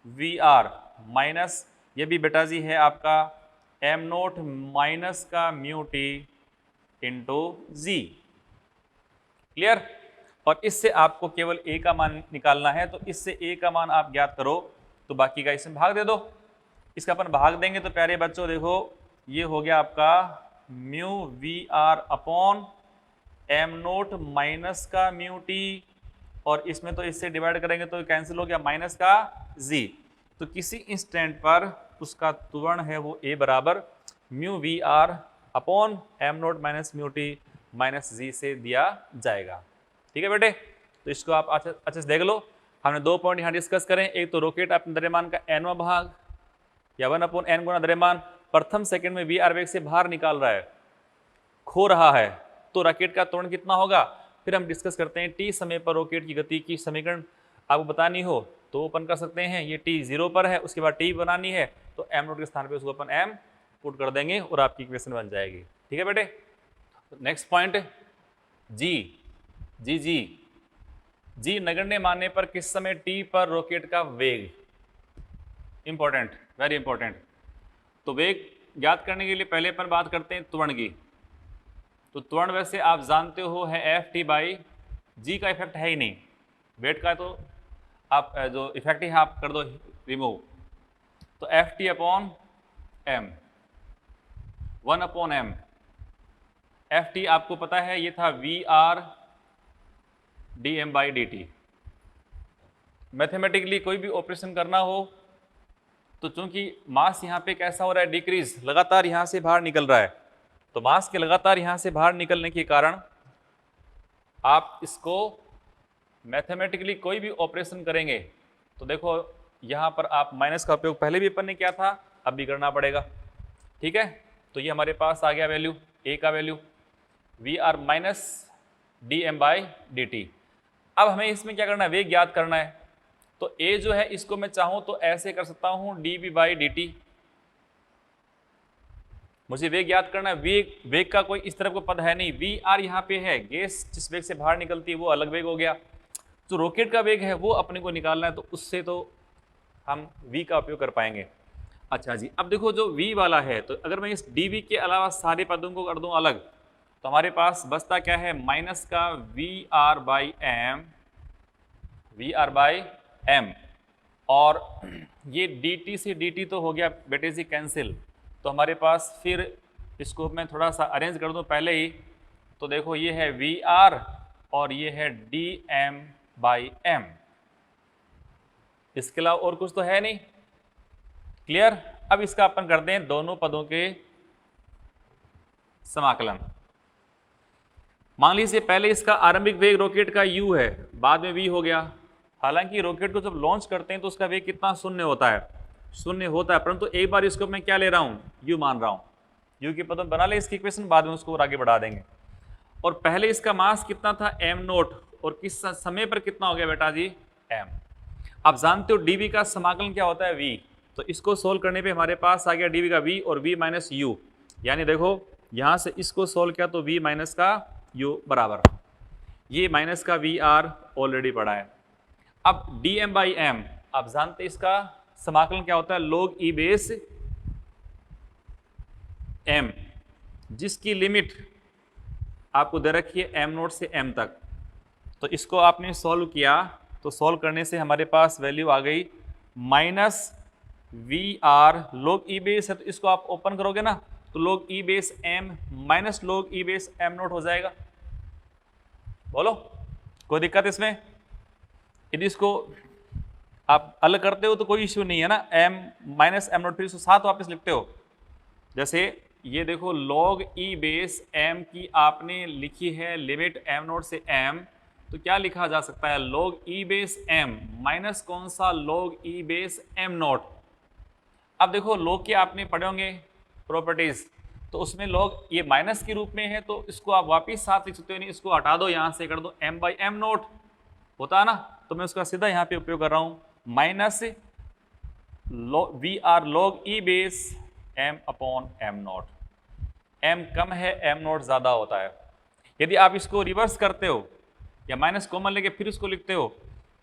वी आर माइनस, ये भी बेटा जी है आपका एम नोट माइनस का म्यू टी इंटू जी। क्लियर? और इससे आपको केवल a का मान निकालना है, तो इससे a का मान आप ज्ञात करो तो बाकी का इसमें भाग दे दो। इसका अपन भाग देंगे तो प्यारे बच्चों देखो ये हो गया आपका mu V R upon M naught minus का म्यू टी, और इसमें तो इससे डिवाइड करेंगे तो कैंसिल हो गया माइनस का जी। तो किसी इंस्टेंट पर उसका त्वरण है वो a बराबर mu V R upon M naught minus mu T minus G से दिया जाएगा। ठीक है बेटे, तो इसको आप अच्छे से देख लो। हमने 2 पॉइंट यहाँ डिस्कस करें, एक तो रॉकेट अपने द्रव्यमान का nवां भाग या 1 अपॉन n गुना द्रव्यमान प्रथम सेकंड में वी आर वेग से बाहर निकाल रहा है, खो रहा है, तो रॉकेट का त्वरण कितना होगा। फिर हम डिस्कस करते हैं t समय पर रॉकेट की गति की समीकरण आपको बतानी हो तो अपन कर सकते हैं, ये t 0 पर है, उसके बाद t बनानी है तो m नोट के स्थान पे उसको अपन m पुट कर देंगे और आपकी इक्वेशन बन जाएगी। ठीक है बेटे, नेक्स्ट पॉइंट जी नगण्य मानने पर किस समय t पर रॉकेट का वेग, इंपॉर्टेंट, वेरी इंपॉर्टेंट। तो वेग ज्ञात करने के लिए पहले अपन बात करते हैं त्वरण की। तो त्वरण वैसे आप जानते हो है एफ टी बाई जी, का इफेक्ट है ही नहीं, वेट का तो आप जो इफेक्ट है आप कर दो रिमूव, तो F T upon M 1 upon एम, एफ टी आपको पता है ये था V R D M by D T. Mathematically कोई भी ऑपरेशन करना हो तो चूंकि मास यहाँ पे कैसा हो रहा है, डिक्रीज, लगातार यहाँ से बाहर निकल रहा है, तो मास के लगातार यहाँ से बाहर निकलने के कारण आप इसको मैथमेटिकली कोई भी ऑपरेशन करेंगे तो देखो यहाँ पर आप माइनस का उपयोग पहले भी अपन ने किया था, अब भी करना पड़ेगा। ठीक है, तो ये हमारे पास आ गया वैल्यू, ए का value V R minus D M by D T. अब हमें इसमें क्या करना है, वेग ज्ञात करना है, तो ए जो है इसको मैं चाहूं तो ऐसे कर सकता हूं D B by D T, मुझे वेग ज्ञात करना है। वेग का कोई इस तरफ को पद है नहीं, वी आर यहाँ पे है, गैस जिस वेग से बाहर निकलती है वो अलग वेग हो गया, जो रॉकेट का वेग है वो अपने को निकालना है, तो उससे तो हम v का उपयोग कर पाएंगे। अच्छा जी, अब देखो जो v वाला है, तो अगर मैं इस dv के अलावा सारे पदों को कर दूं अलग तो हमारे पास बचता क्या है, माइनस का वी आर बाई एम, और ये dt से dt तो हो गया बेटे जी कैंसिल, तो हमारे पास फिर इसको मैं थोड़ा सा अरेंज कर दूं पहले ही, तो देखो ये है वी आर और ये है डी एम बाई एम, इसके अलावा और कुछ तो है नहीं। क्लियर? अब इसका अपन करते हैं दोनों पदों के समाकलन। मान लीजिए पहले इसका आरंभिक वेग रॉकेट का u है, बाद में v हो गया। हालांकि रॉकेट को जब लॉन्च करते हैं तो उसका वेग कितना शून्य होता है, शून्य होता है, परंतु एक बार इसको मैं क्या ले रहा हूं, u मान रहा हूं। u के पद में बना ले इसकी इक्वेशन, बाद में उसको और आगे बढ़ा देंगे। और पहले इसका मास कितना था m नोट, और किस समय पर कितना हो गया बेटा जी m। आप जानते हो dv का समाकलन क्या होता है, v। तो इसको सोल्व करने पे हमारे पास आ गया dv का v और v माइनस u, यानी देखो यहां से इसको सोल्व किया तो v माइनस का u बराबर, ये माइनस का वी आर ऑलरेडी पढ़ा है। अब dm बाई m, आप जानते हैं इसका समाकलन क्या होता है, log e बेस m, जिसकी लिमिट आपको दे रखी है m नोट से m तक। तो इसको आपने सॉल्व किया तो सॉल्व करने से हमारे पास वैल्यू आ गई minus V R log e base है, तो इसको आप ओपन करोगे ना तो log e base m minus log e base m note हो जाएगा। बोलो कोई दिक्कत इसमें? यदि इसको आप अलग करते हो तो कोई इश्यू नहीं है ना, m माइनस m नोट, फिर इसको साथ वापस लिखते हो। जैसे ये देखो log e बेस m की आपने लिखी है लिमिट m नोट से m, तो क्या लिखा जा सकता है, log e base m minus कौन सा, log e base m note. अब देखो log के आपने पढ़े होंगे प्रॉपर्टीज, तो उसमें log ये माइनस के रूप में है, तो इसको आप वापिस साथ लिख सकते हो, नहीं इसको हटा दो, यहां से कर दो m बाई m नोट होता है ना, तो मैं उसका सीधा यहाँ पे उपयोग कर रहा हूँ minus V R log e base m upon m naught. m कम है, m नोट ज्यादा होता है। यदि आप इसको रिवर्स करते हो या माइनस कॉमन लेके फिर इसको लिखते हो,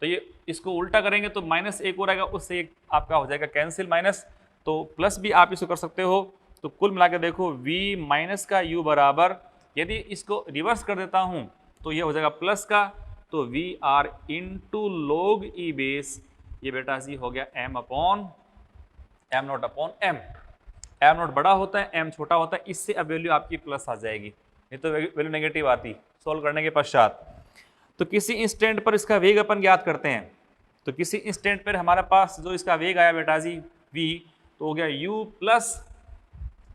तो ये इसको उल्टा करेंगे तो माइनस एक हो रहेगा, उससे एक आपका हो जाएगा कैंसिल माइनस, तो प्लस भी आप इसको कर सकते हो। तो कुल मिला के देखो v माइनस का u बराबर, यदि इसको रिवर्स कर देता हूं तो ये हो जाएगा प्लस का, तो V R into log e base, ये बेटा जी हो गया m upon m naught upon m। m नोट बड़ा होता है, m छोटा होता है, इससे अब वैल्यू आपकी प्लस आ जाएगी, नहीं तो वैल्यू नेगेटिव आती सोल्व करने के पश्चात। तो किसी इंस्टेंट पर इसका वेग अपन ज्ञात करते हैं, तो किसी इंस्टेंट पर हमारे पास जो इसका वेग आया बेटा जी v, तो हो गया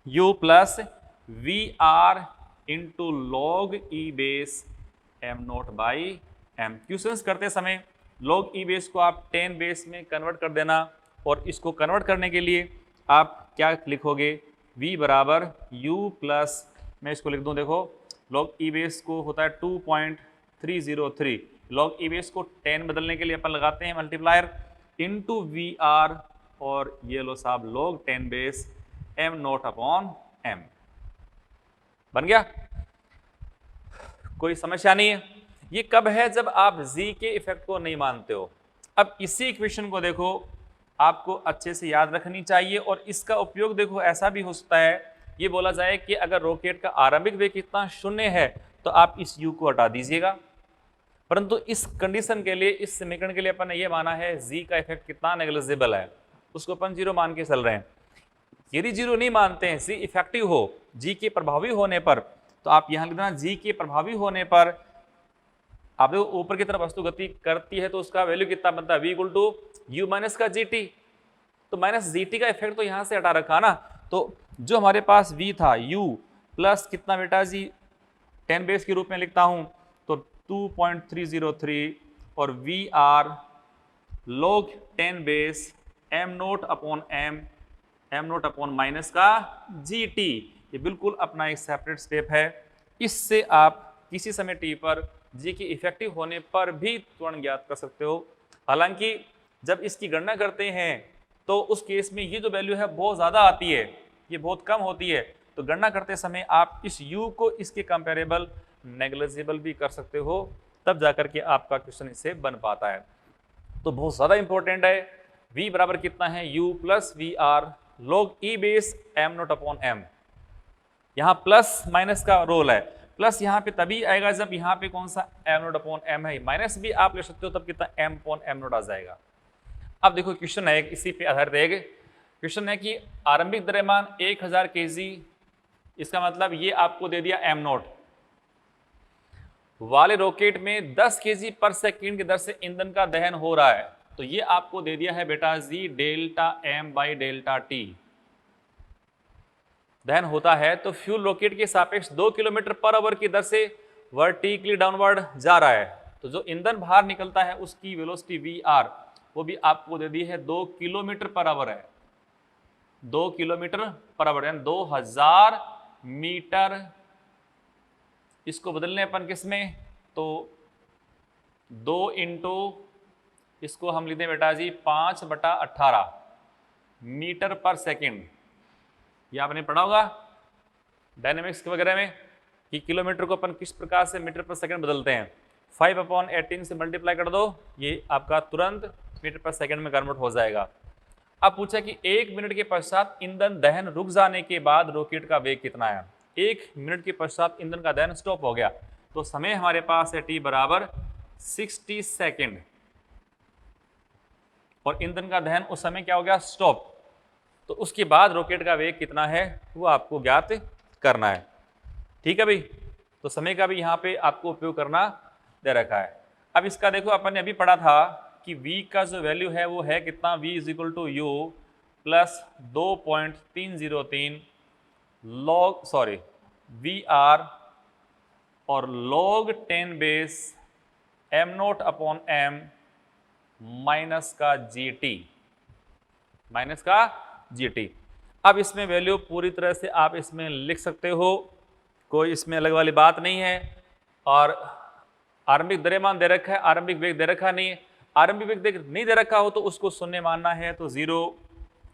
u plus V R into log e base m naught by m। Questions करते समय log e बेस को आप 10 बेस में कन्वर्ट कर देना, और इसको कन्वर्ट करने के लिए आप क्या लिखोगे, v बराबर u प्लस, मैं इसको लिख दूं, देखो log e बेस को होता है 2.303, log e बेस को 10 बदलने के लिए अपन लगाते हैं मल्टीप्लायर इंटू वी आर, और ये लो साहब log 10 base m naught upon m बन गया। कोई समस्या नहीं है। ये कब है, जब आप z के इफेक्ट को नहीं मानते हो। अब इसी इक्वेशन को देखो आपको अच्छे से याद रखनी चाहिए, और इसका उपयोग देखो ऐसा भी हो सकता है, ये बोला जाए कि अगर रॉकेट का आरंभिक वेग कितना शून्य है तो आप इस u को हटा दीजिएगा, परंतु इस कंडीशन के लिए, इस समीकरण के लिए अपन ने ये माना है z का इफेक्ट कितना नेग्लिजिबल है, उसको अपन 0 मान के चल रहे हैं। यदि 0 नहीं मानते हैं, z इफेक्टिव हो, g के प्रभावी होने पर, तो आप यहां लिखना g के प्रभावी होने पर, आप देखो ऊपर की तरफ वस्तु गति करती है तो उसका वैल्यू कितना बनता है, v equal to u minus का gt, तो माइनस gt का इफेक्ट तो यहां से हटा रखा ना, तो जो हमारे पास v था u प्लस कितना बेटा जी 10 बेस के रूप में लिखता हूं, तो 2.303 और V R log 10 base m naught upon m naught upon minus का gt, ये बिल्कुल अपना एक सेपरेट स्टेप है। इससे आप किसी समय t पर g के इफेक्टिव होने पर भी त्वरण ज्ञात कर सकते हो। हालांकि जब इसकी गणना करते हैं तो उस केस में ये जो वैल्यू है बहुत ज़्यादा आती है, ये बहुत कम होती है, तो गणना करते समय आप इस u को इसके कंपेरेबल नेग्लिजिबल भी कर सकते हो, तब जाकर के आपका क्वेश्चन इससे बन पाता है। तो बहुत ज़्यादा इंपॉर्टेंट है। v बराबर कितना है, u plus V R log e base m naught upon m। यहाँ प्लस माइनस का रोल है, प्लस यहाँ पे तभी आएगा जब यहाँ पे कौन सा m नोट अपॉन m है, माइनस भी आप ले सकते हो, तब कितना m अपॉन m नोट आ जाएगा। अब देखो क्वेश्चन है इसी पे आधारित है। क्वेश्चन है कि आरंभिक द्रव्यमान 1000 kg, इसका मतलब ये आपको दे दिया m नोट, वाले रॉकेट में 10 kg पर सेकंड की दर से ईंधन का दहन हो रहा है, तो ये आपको दे दिया है बेटा जी delta M by delta T दहन होता है। तो फ्यूल रॉकेट के सापेक्ष 2 किलोमीटर पर आवर की दर से वर्टिकली डाउनवर्ड जा रहा है। तो जो ईंधन बाहर निकलता है उसकी वेलोसिटी वी आर वो भी आपको दे दी है 2 किलोमीटर पर आवर है, 2 किलोमीटर पर आवर यानी 2000 मीटर। इसको बदलने अपन किस में, तो 2 इंटू इसको हम लिखते हैं बेटा जी 5/18 मीटर पर सेकेंड। ये आपने पढ़ा होगा डायनेमिक्स वगैरह में कि किलोमीटर को अपन किस प्रकार से मीटर पर सेकंड बदलते हैं। 5/18 से मल्टीप्लाई कर दो, ये आपका तुरंत मीटर पर सेकंड में कन्वर्ट हो जाएगा। अब पूछा कि 1 मिनट के पश्चात ईंधन दहन रुक जाने के बाद रॉकेट का वेग कितना है। 1 मिनट के पश्चात ईंधन का दहन स्टॉप हो गया तो समय हमारे पास है t बराबर 60 सेकेंड और ईंधन का दहन उस समय क्या हो गया, स्टॉप। तो उसके बाद रॉकेट का वेग कितना है वो आपको ज्ञात करना है। ठीक है भाई, तो समय का भी यहाँ पे आपको उपयोग करना दे रखा है। अब इसका देखो अपन ने अभी पढ़ा था कि v का जो वैल्यू है वो है कितना, v is equal to U plus 2.303 log V R और log 10 base m naught upon m minus का gt। अब इसमें वैल्यू पूरी तरह से आप इसमें लिख सकते हो, कोई इसमें अलग वाली बात नहीं है। और आरंभिक द्रव्यमान दे रखा है, आरंभिक वेग दे रखा नहीं है। आरंभिक वेग नहीं दे रखा हो तो उसको शून्य मानना है, तो 0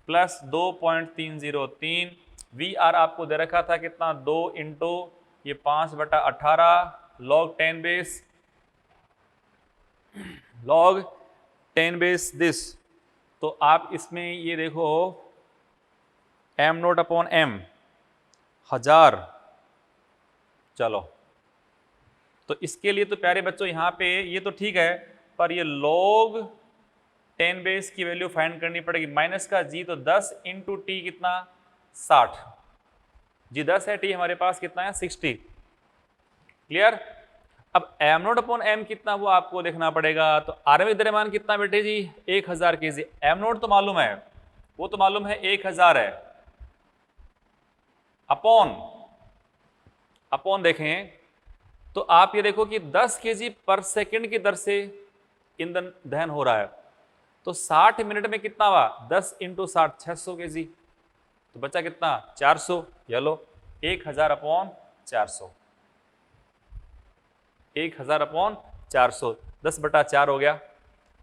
प्लस 2.303 वी आर आपको दे रखा था कितना, 2 इंटू ये 5/18 log 10 बेस दिस। तो आप इसमें ये देखो m नोट अपॉन m 1000। चलो तो इसके लिए तो प्यारे बच्चों यहाँ पे ये तो ठीक है, पर ये log 10 बेस की वैल्यू फाइंड करनी पड़ेगी। माइनस का g तो 10 इंटू टी कितना 60, जी 10 है, टी हमारे पास कितना है 60। क्लियर। अब m नोट अपॉन m कितना वो आपको देखना पड़ेगा। तो आरंभिक द्रव्यमान कितना बेटे जी 1000 केजी। m नोट तो मालूम है, वो तो मालूम है 1000 है, अपॉन देखें तो आप ये देखो कि 10 केजी पर सेकंड की दर से ईंधन दहन हो रहा है। तो 60 मिनट में कितना हुआ, 10 इंटू 60 600 केजी। तो बचा कितना 400। ये लो 1000/400, 1000/400 10/4 हो गया।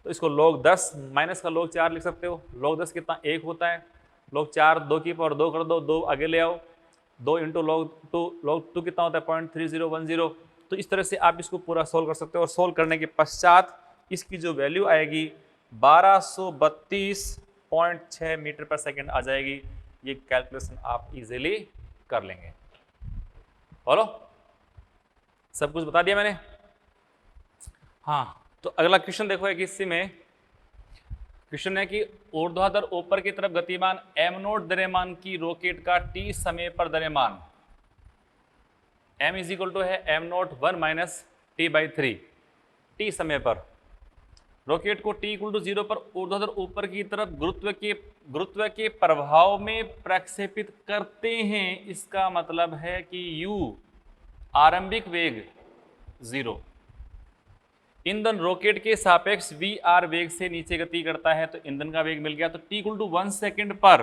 तो इसको log 10 माइनस का log 4 लिख सकते हो। log 10 कितना 1 होता है, log 4 2 की पावर 2 कर दो, 2 आगे ले आओ, 2 इंटू log 2 कितना होता है 0.3010। तो इस तरह से आप इसको पूरा सोल्व कर सकते हो। और सोल्व करने के पश्चात इसकी जो वैल्यू आएगी 1232.6 मीटर पर सेकेंड आ जाएगी। ये कैलकुलेशन आप इजीली कर लेंगे। बोलो, सब कुछ बता दिया मैंने। हाँ, तो अगला क्वेश्चन देखो एक इसी में क्वेश्चन है कि ऊर्ध्वाधर ऊपर की तरफ गतिमान m नोट द्रव्यमान की रॉकेट का t समय पर द्रव्यमान m इज इक्वल टू है m naught 1 minus t/3 t समय पर। रॉकेट को t इक्वल टू 0 पर ऊर्ध्वाधर ऊपर की तरफ गुरुत्व के प्रभाव में प्रक्षेपित करते हैं। इसका मतलब है कि u आरंभिक वेग 0, ईंधन रॉकेट के सापेक्ष वी आर वेग से नीचे गति करता है तो ईंधन का वेग मिल गया। तो t इक्वल टू 1 सेकेंड पर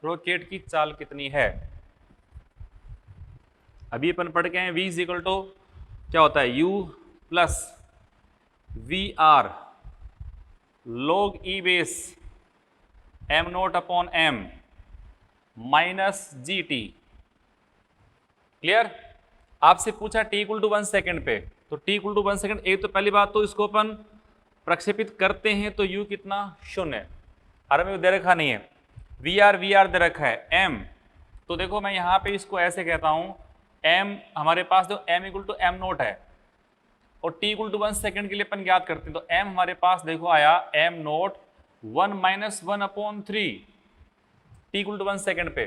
रॉकेट की चाल कितनी है। अभी अपन पढ़ के हैं v इज इक्वल टू क्या होता है, u plus V R log e base m naught upon m minus G T. Clear. आपसे पूछा t इक्वल टू 1 सेकेंड पे, तो t इक्वल टू 1 सेकेंड। एक तो पहली बात तो इसको अपन प्रक्षेपित करते हैं तो u कितना 0, आरंभिक दे रखा नहीं है। वी आर दे रखा है m, तो देखो मैं यहाँ पे इसको ऐसे कहता हूँ m हमारे पास जो m equal to m naught है और t इक्वल टू 1 सेकेंड के लिए अपन याद करते हैं। तो m हमारे पास देखो आया m naught 1 minus 1/3 t equal to 1 second पे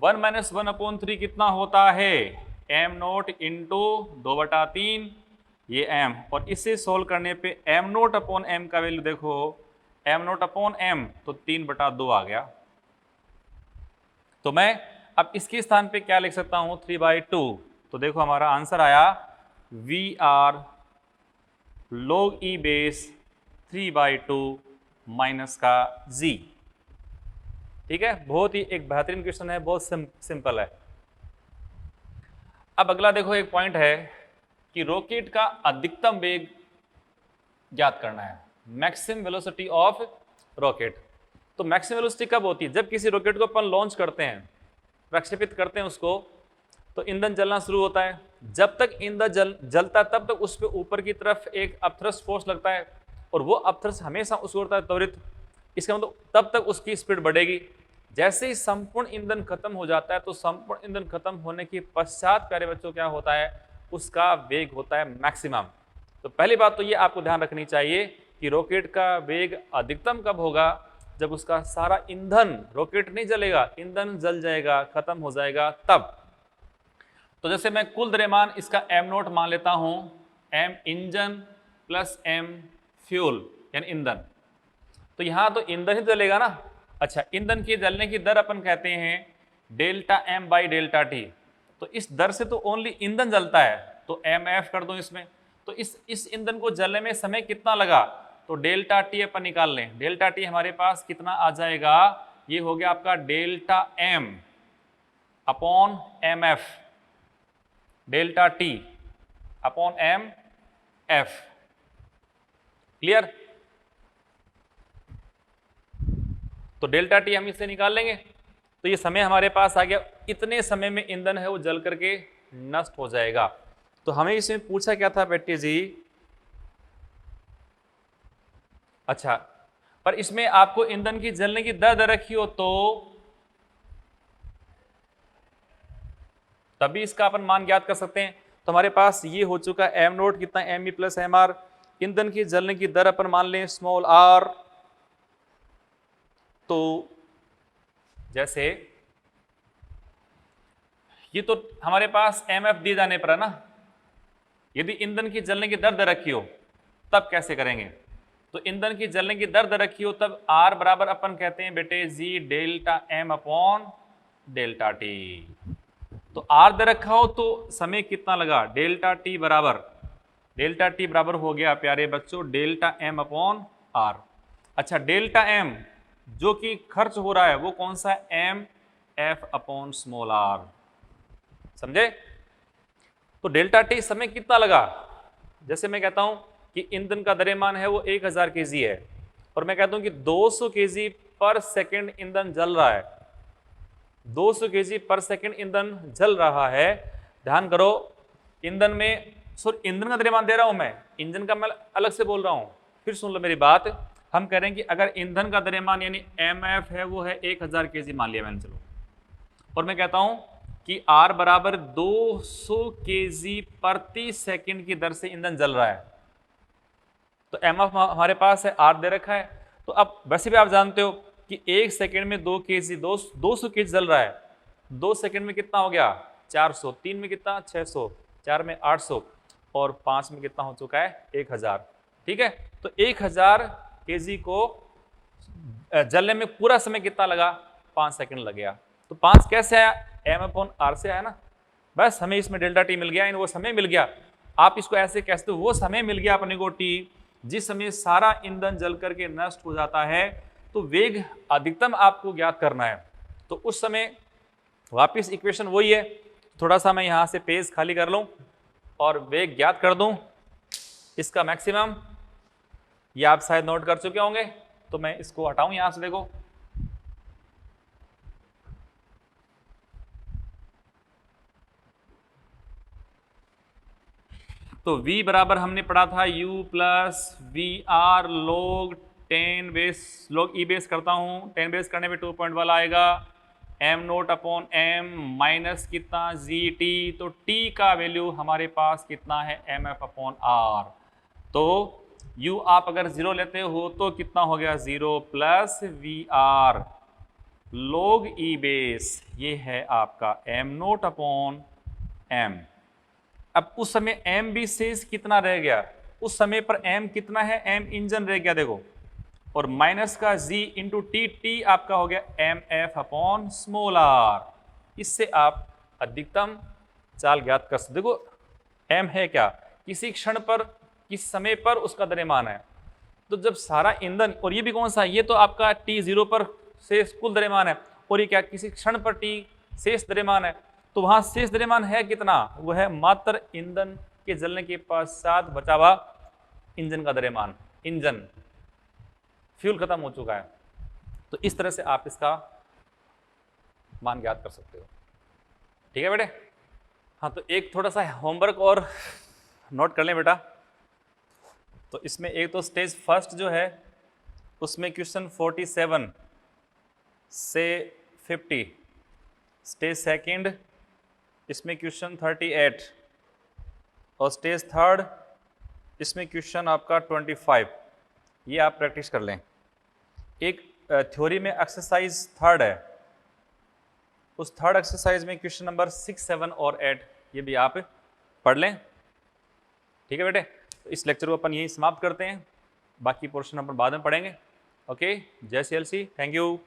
1 माइनस 1/3 कितना होता है m नोट इंटू 2/3 ये m। और इसे सोल्व करने पे m नोट अपॉन m का वैल्यू देखो m0 अपॉन m, तो 3/2 आ गया। तो मैं अब इसके स्थान पे क्या लिख सकता हूं, 3/2। तो देखो हमारा आंसर आया VR log e base 3/2 minus का g। ठीक है, बहुत ही एक बेहतरीन क्वेश्चन है, बहुत सिंपल है। अब अगला देखो एक पॉइंट है कि रॉकेट का अधिकतम वेग ज्ञात करना है, मैक्सिमम वेलोसिटी ऑफ रॉकेट। तो मैक्सिमम वेलोसिटी कब होती है, जब किसी रॉकेट को अपन लॉन्च करते हैं, प्रक्षेपित करते हैं उसको, तो ईंधन जलना शुरू होता है। जब तक ईंधन जलता है तब तक उस पर ऊपर की तरफ एक अपथ्रस्ट फोर्स लगता है, और वो अपथ्रस्ट हमेशा उसको होता है त्वरित। इसका मतलब तब तक उसकी स्पीड बढ़ेगी। जैसे ही संपूर्ण ईंधन खत्म हो जाता है, तो संपूर्ण ईंधन खत्म होने के पश्चात प्यारे बच्चों क्या होता है, उसका वेग होता है मैक्सिमम। तो पहली बात तो ये आपको ध्यान रखनी चाहिए कि रॉकेट का वेग अधिकतम कब होगा, जब उसका सारा ईंधन, रॉकेट नहीं जलेगा, ईंधन जल जाएगा, खत्म हो जाएगा, तब। तो जैसे मैं कुल द्रव्यमान इसका m0 मान लेता हूं, m engine plus m fuel यानी ईंधन। तो यहां तो ईंधन ही जलेगा ना। अच्छा, ईंधन के जलने की दर अपन कहते हैं delta m by delta T. तो इस दर से तो ओनली ईंधन जलता है, तो mf कर दो इसमें। तो इस ईंधन को जलने में समय कितना लगा, तो डेल्टा टी अपन निकाल लें। डेल्टा टी हमारे पास कितना आ जाएगा, ये हो गया आपका delta m upon mf, delta T upon mf। Clear. तो डेल्टा टी हम इससे निकाल लेंगे, तो ये समय हमारे पास आ गया। इतने समय में ईंधन है वो जल करके नष्ट हो जाएगा। तो हमें इसमें पूछा क्या था बेटे जी, अच्छा, पर इसमें आपको ईंधन की जलने की दर रखी हो तो तभी इसका अपन मान ज्ञात कर सकते हैं। तो हमारे पास ये हो चुका है m0 कितना, me प्लस mr। ईंधन की जलने की दर अपन मान लें स्मॉल r। तो जैसे ये तो हमारे पास mf दिए जाने पर है ना, यदि ईंधन की जलने की दर रखी हो तब कैसे करेंगे। तो ईंधन की जलने की दर रखी हो तब r बराबर अपन कहते हैं बेटे जी delta m upon delta T. तो r दे रखा हो तो समय कितना लगा, डेल्टा टी बराबर हो गया प्यारे बच्चों डेल्टा m अपॉन r। अच्छा, डेल्टा m जो कि खर्च हो रहा है वो कौन सा है, m f upon small r। समझे। तो डेल्टा टी समय कितना लगा, जैसे मैं कहता हूं कि ईंधन का द्रव्यमान है वो 1000 केजी है, और मैं कहता हूं कि 200 केजी पर सेकंड ईंधन जल रहा है, 200 केजी पर सेकंड ईंधन जल रहा है। ध्यान करो, ईंधन में ईंधन का द्रव्यमान दे रहा हूं मैं, इंजन का मैं अलग से बोल रहा हूं। फिर सुन लो मेरी बात, हम कह रहे हैं कि अगर ईंधन का द्रव्यमान यानी mf है वो है 1000 केजी मान लिया मैंने, चलो, और मैं कहता हूं कि R बराबर 200 केजी प्रति सेकंड की दर से ईंधन जल रहा है। तो mf हमारे पास है, R दे रखा है। तो अब वैसे भी आप जानते हो कि 1 सेकंड में 2 केजी 200 केजी जल रहा है, 2 सेकंड में कितना हो गया 400, 3 में कितना 600, 4 में 800, और 5 में कितना हो चुका है 1000। ठीक है, तो 1000 केजी को जलने में पूरा समय कितना लगा, 5 सेकंड लग गया। तो 5 कैसे आया, m अपॉन r से आया ना। बस हमें इसमें डेल्टा टी मिल गया, वो समय मिल गया। आप इसको ऐसे कह सकते हो, वो समय मिल गया अपने को टी जिस समय सारा ईंधन जल करके नष्ट हो जाता है। तो वेग अधिकतम आपको ज्ञात करना है, तो उस समय वापिस इक्वेशन वही है। थोड़ा सा मैं यहां से पेज खाली कर लूं और वेग ज्ञात कर दूं, इसका मैक्सिमम ये आप शायद नोट कर चुके होंगे, तो मैं इसको हटाऊं यहां से। देखो, तो v बराबर हमने पढ़ा था u plus V R log 10 base, log E base करता हूं, 10 बेस करने में 2 पॉइंट वाला आएगा, m0 अपॉन m माइनस कितना gt। तो t का वैल्यू हमारे पास कितना है mf अपॉन r। तो u आप अगर 0 लेते हो तो कितना हो गया 0 plus V R log E base, ये है आपका m0 अपॉन m। अब उस समय m भी शेष कितना रह गया, उस समय पर m कितना है, m इंजन रह गया। देखो और माइनस का g इंटू टी, टी आपका हो गया mf अपॉन स्मॉल r। इससे आप अधिकतम चाल ज्ञात कर सकते। देखो m है क्या, किसी क्षण पर, किस समय पर उसका द्रव्यमान है। तो जब सारा ईंधन, और ये भी कौन सा, ये तो आपका t0 पर शेष कुल द्रव्यमान है, और ये क्या, किसी क्षण पर t शेष द्रव्यमान है। तो वहां शेष द्रव्यमान है कितना, वो है मात्र ईंधन के जलने के पश्चात बचा हुआ इंजन का द्रव्यमान। इंजन फ्यूल खत्म हो चुका है। तो इस तरह से आप इसका मान ज्ञात कर सकते हो। ठीक है बेटे। हाँ, तो एक थोड़ा सा होमवर्क और नोट कर लें बेटा। तो इसमें एक तो स्टेज फर्स्ट जो है उसमें क्वेश्चन 47 से 50, स्टेज सेकंड इसमें क्वेश्चन 38, और स्टेज थर्ड इसमें क्वेश्चन आपका 25। ये आप प्रैक्टिस कर लें। एक थ्योरी में एक्सरसाइज थर्ड है, उस थर्ड एक्सरसाइज में क्वेश्चन नंबर 6, 7 और 8 ये भी आप पढ़ लें। ठीक है बेटे। तो इस लेक्चर को अपन यहीं समाप्त करते हैं, बाकी पोर्शन अपन बाद में पढ़ेंगे। ओके, जय CLC, थैंक यू।